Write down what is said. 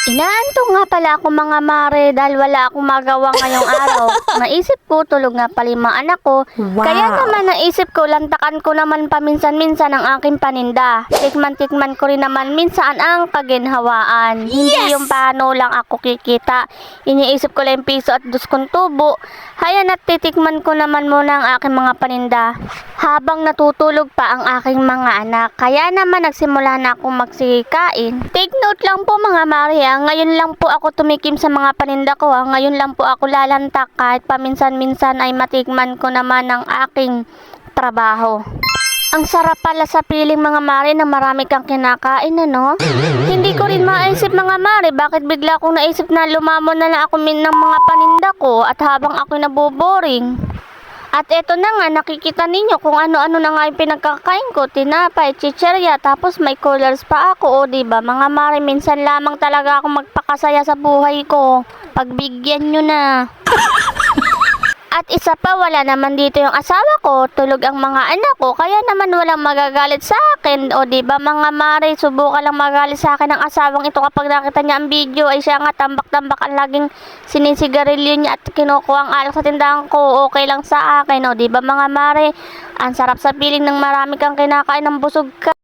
Inaantok nga pala ako mga mare dahil wala akong magawa ngayong araw. Naisip ko, tulog nga pala yung mga anak ko. Wow. Kaya naman naisip ko, lantakan ko naman paminsan-minsan ang aking paninda. Tikman-tikman ko rin naman minsan ang kaginhawaan. Hindi yung paano lang ako kikita. Iniisip ko lang yung piso at 2 tubo. Haya titikman ko naman muna ang aking mga paninda habang natutulog pa ang aking mga anak. Kaya naman nagsimula na akong magsikain. Take note lang po mga mare, ngayon lang po ako tumikim sa mga paninda ko. Ngayon lang po ako lalantak kahit paminsan-minsan ay matikman ko naman ang aking trabaho. Ang sarap pala sa piling mga mare na marami kang kinakain, ano? Hindi ko rin maisip mga mare, bakit bigla akong naisip na lumamon na lang ako ng mga paninda ko at habang ako'y naboboring. At eto na nga, nakikita ninyo kung ano-ano na nga yung pinagkakain ko. Tinapay, chicherya, tapos may colors pa ako. O diba, mga mare, minsan lamang talaga ako magpakasaya sa buhay ko. Pagbigyan nyo na. At isa pa, wala naman dito yung asawa ko. Tulog ang mga anak ko, kaya naman walang magagalit sa akin. O diba mga mare, subukan lang magalit sa akin ng asawang ito kapag nakita niya ang video. Ay siya nga, tambak-tambak ang laging sinisigarilyo niya at kinukuha ang alak sa tindahan ko. Okay lang sa akin. O diba mga mare, ang sarap sa piling ng marami kang kinakain ng busog ka.